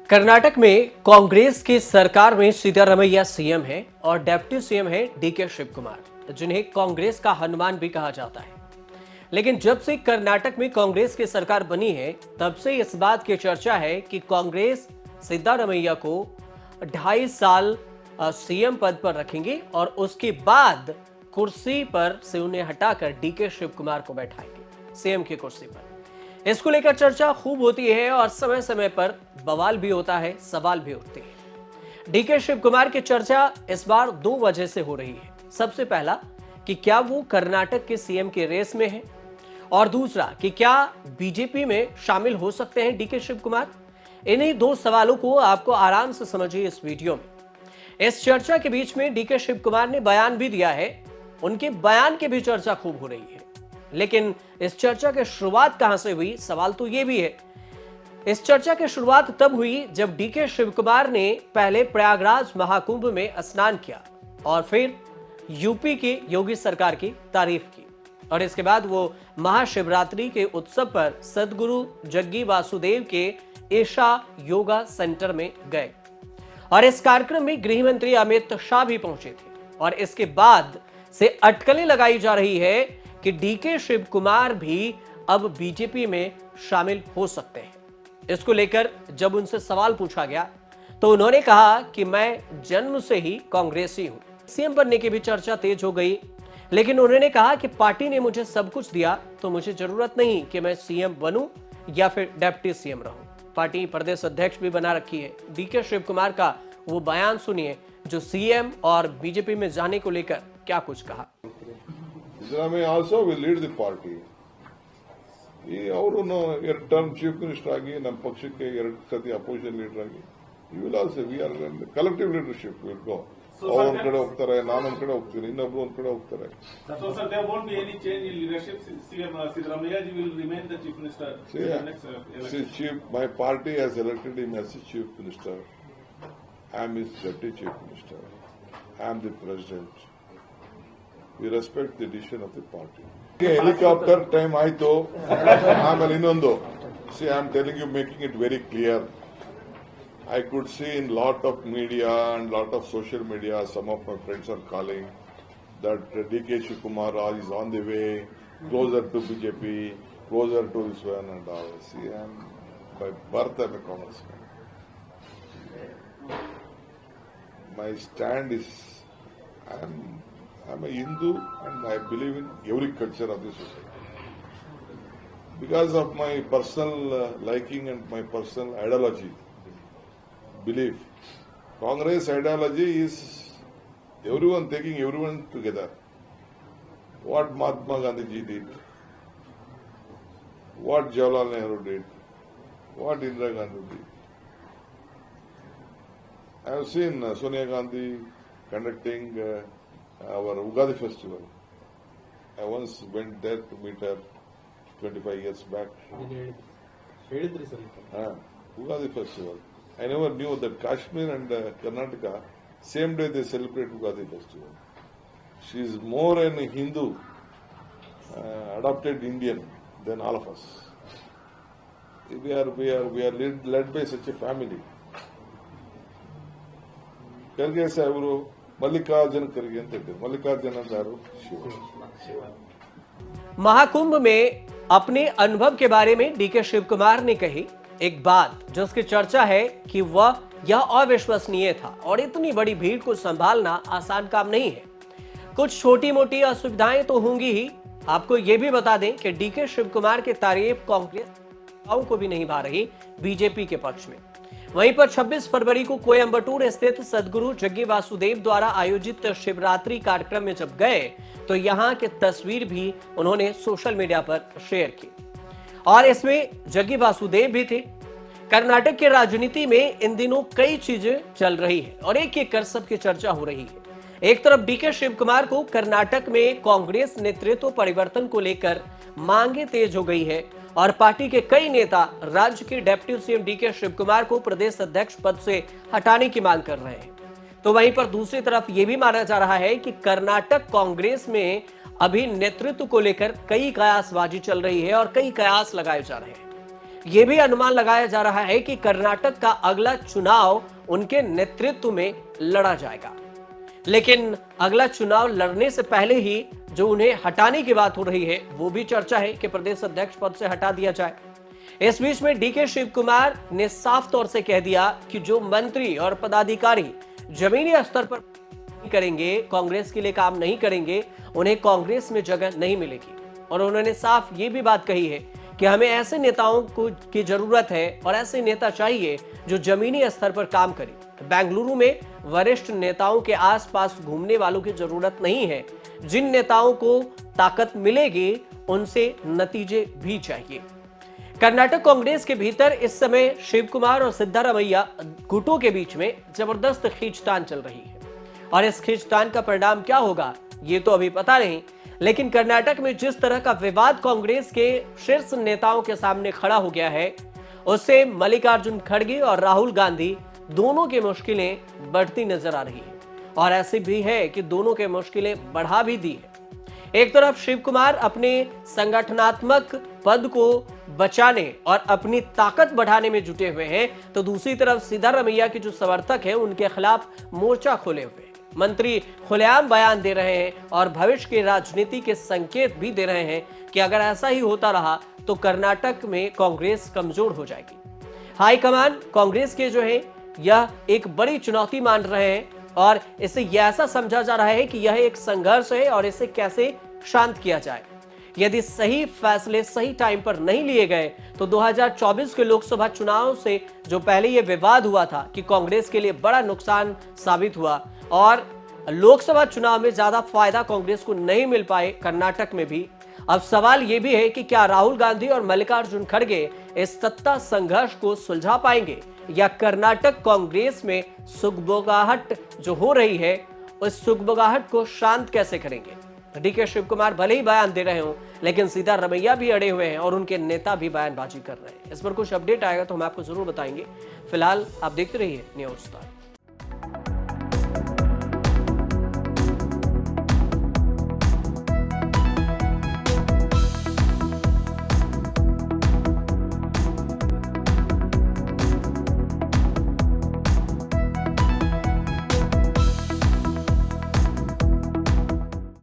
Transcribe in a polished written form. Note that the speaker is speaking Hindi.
कर्नाटक में कांग्रेस की सरकार में सिद्धारमैया सीएम है और डिप्टी सीएम है डीके शिव कुमार, जिन्हें कांग्रेस का हनुमान भी कहा जाता है। लेकिन जब से कर्नाटक में कांग्रेस की सरकार बनी है, तब से इस बात की चर्चा है कि कांग्रेस सिद्धारमैया को 2.5 साल सीएम पद पर रखेंगे और उसके बाद कुर्सी पर से उन्हें हटाकर डीके शिव कुमार को बैठाएंगे सीएम की कुर्सी पर। इसको लेकर चर्चा खूब होती है और समय समय पर बवाल भी होता है, सवाल भी उठते हैं। डीके शिव कुमार की चर्चा इस बार 2 वजह से हो रही है। सबसे पहला कि क्या वो कर्नाटक के सीएम के रेस में है, और दूसरा कि क्या बीजेपी में शामिल हो सकते हैं डीके शिव कुमार। इन्हीं 2 सवालों को आपको आराम से समझिए इस वीडियो में। इस चर्चा के बीच में डीके शिव कुमार ने बयान भी दिया है, उनके बयान की भी चर्चा खूब हो रही है। लेकिन इस चर्चा की शुरुआत कहां से हुई, सवाल तो यह भी है। इस चर्चा की शुरुआत तब हुई जब डीके शिव कुमार ने पहले प्रयागराज महाकुंभ में स्नान किया और फिर यूपी की योगी सरकार की तारीफ की, और इसके बाद वो महाशिवरात्रि के उत्सव पर सदगुरु जग्गी वासुदेव के ईशा योगा सेंटर में गए और इस कार्यक्रम में गृह मंत्री अमित शाह भी पहुंचे थे। और इसके बाद से अटकलें लगाई जा रही है कि डीके शिव कुमार भी अब बीजेपी में शामिल हो सकते हैं। इसको लेकर जब उनसे सवाल पूछा गया तो उन्होंने कहा कि मैं जन्म से ही कांग्रेसी हूं। सीएम बनने की भी चर्चा तेज हो गई, लेकिन उन्होंने कहा कि पार्टी ने मुझे सब कुछ दिया तो मुझे जरूरत नहीं कि मैं सीएम बनूं या फिर डिप्टी सीएम रहूं। पार्टी प्रदेश अध्यक्ष भी बना रखी है। डीके शिव कुमार का वो बयान सुनिए जो सीएम और बीजेपी में जाने को लेकर क्या कुछ कहा। Siddharamaiah also will lead the party. ಅವರು ಟರ್ಮ್ ಚೀಫ್ ಮಿನಿಸ್ಟರ್ ಆಗಿ ನಮ್ಮ ಪಕ್ಷಕ್ಕೆ 2 ಸತಿ ಅಪೋಸಿಷನ್ ಲೀಡರ್ ಆಗಿ you will also we are collective leadership will go. ಅವ್ರು ಒಂದ್ ಕಡೆ ಹೋಗ್ತಾರೆ, ನಾನು ಒಂದ್ ಕಡೆ ಹೋಗ್ತೀನಿ, ಇನ್ನೊಬ್ರು ಒಂದ್ ಕಡೆ ಹೋಗ್ತಾರೆ. So sir, there won't be any change in leadership. CM Siddharamaiah ji will remain the chief minister. My party has elected him as the chief minister. I am his deputy chief minister. I am the president. We respect the decision of the party. Helicopter time ಆಯ್ತು, ಆಮೇಲೆ ಇನ್ನೊಂದು. See, I am telling you, making it very clear. I could see in lot of media and lot of social media, some of my friends are calling that DK Shiv Kumar is on the way, closer to BJP, closer to this one and all. See, I am by birth I am a congressman. My stand is, I am a Hindu and I believe in every culture of the society. Because of my personal liking and my personal ideology, belief, Congress ideology is everyone taking everyone together. What Mahatma Gandhi ji did, what Jawaharlal Nehru did, what Indira Gandhi did. I have seen Sonia Gandhi conducting our Ugadi festival. I once went there to meet her 25 years back. Ugadi festival. I never knew that Kashmir and Karnataka, same day they celebrate Ugadi festival. She is more an Hindu, adopted Indian than all of us. We are led by such a family. Karge Sahabru, Mallikarjun करके मल्लिकार्जुन शिव। महाकुंभ में अपने अनुभव के बारे में डीके शिव कुमार ने कही एक बात जो उसकी चर्चा है कि वह यह अविश्वसनीय था और इतनी बड़ी भीड़ को संभालना आसान काम नहीं है। कुछ छोटी मोटी असुविधाएं तो होंगी ही। आपको यह भी बता दें कि डीके शिव कुमार की तारीफ कांग्रेस को भी नहीं भा रही बीजेपी के पक्ष में। वहीं पर 26 फरवरी को कोयंबटूर स्थित सदगुरु जग्गी वासुदेव द्वारा आयोजित शिवरात्रि कार्यक्रम में जब गए तो यहां की तस्वीर भी उन्होंने सोशल मीडिया पर शेयर की और इसमें जग्गी वासुदेव भी थे। कर्नाटक की राजनीति में इन दिनों कई चीजें चल रही है और एक एक कर सबकी चर्चा हो रही है। एक तरफ डीके शिव कुमार को कर्नाटक में कांग्रेस नेतृत्व परिवर्तन को लेकर मांगे तेज हो गई है और पार्टी के कई नेता राज्य के deputy CM DK Shivakumar को प्रदेश अध्यक्ष पद से हटाने की मांग कर रहे हैं। तो वहीं पर दूसरी तरफ यह भी माना जा रहा है कि कर्नाटक कांग्रेस में अभी नेतृत्व को लेकर कई कयासबाजी चल रही है और कई कयास लगाए जा रहे हैं। यह भी अनुमान लगाया जा रहा है कि कर्नाटक का अगला चुनाव उनके नेतृत्व में लड़ा जाएगा। लेकिन अगला चुनाव लड़ने से पहले ही जो उन्हें हटाने की बात हो रही है, वो भी चर्चा है कि प्रदेश अध्यक्ष पद से हटा दिया जाए। इस बीच में डीके शिव कुमार ने साफ तौर से कह दिया कि जो मंत्री और पदाधिकारी जमीनी स्तर पर नहीं करेंगे, कांग्रेस के लिए काम नहीं करेंगे, उन्हें कांग्रेस में जगह नहीं मिलेगी। और उन्होंने साफ ये भी बात कही है कि हमें ऐसे नेताओं की जरूरत है और ऐसे नेता चाहिए जो जमीनी स्तर पर काम करें। बेंगलुरु में वरिष्ठ नेताओं के आसपास घूमने वालों की जरूरत नहीं है। जिन नेताओं को ताकत मिलेगी उनसे नतीजे भी चाहिए। कर्नाटक कांग्रेस के भीतर इस समय शिव कुमार और सिद्धारमैया गुटों के बीच में जबरदस्त खींचतान चल रही है और इस खींचतान का परिणाम क्या होगा ये तो अभी पता नहीं। लेकिन कर्नाटक में जिस तरह का विवाद कांग्रेस के शीर्ष नेताओं के सामने खड़ा हो गया है, उससे मल्लिकार्जुन खड़गे और राहुल गांधी दोनों की मुश्किलें बढ़ती नजर आ रही है। और ऐसे भी है कि दोनों के मुश्किलें बढ़ा भी दी है। एक तरफ शिव कुमार अपने संगठनात्मक पद को बचाने और अपनी ताकत बढ़ाने में जुटे हुए हैं, तो दूसरी तरफ सिद्धारमैया के जो समर्थक हैं उनके खिलाफ मोर्चा खोले हुए हैं। मंत्री खुलेआम बयान दे रहे हैं और भविष्य की राजनीति के संकेत भी दे रहे हैं कि अगर ऐसा ही होता रहा तो कर्नाटक में कांग्रेस कमजोर हो जाएगी। हाईकमान कांग्रेस के जो है यह एक बड़ी चुनौती मान रहे हैं और इसे यह ऐसा समझा जा रहा है कि यह एक संघर्ष है और इसे कैसे शांत किया जाए। यदि सही फैसले सही टाइम पर नहीं लिए गए तो 2024 के लोकसभा चुनाव से जो पहले यह विवाद हुआ था कि कांग्रेस के लिए बड़ा नुकसान साबित हुआ और लोकसभा चुनाव में ज्यादा फायदा कांग्रेस को नहीं मिल पाए कर्नाटक में भी। अब सवाल यह भी है कि क्या राहुल गांधी और मल्लिकार्जुन खड़गे इस सत्ता संघर्ष को सुलझा पाएंगे या कर्नाटक कांग्रेस में सुगबुगाहट जो हो रही है उस सुगबुगाहट को शांत कैसे करेंगे। डीके शिव कुमार भले ही बयान दे रहे हो लेकिन सिद्धारमैया भी अड़े हुए हैं और उनके नेता भी बयानबाजी कर रहे हैं। इस पर कुछ अपडेट आएगा तो हम आपको जरूर बताएंगे। फिलहाल आप देखते रहिए न्यूज़ स्टार।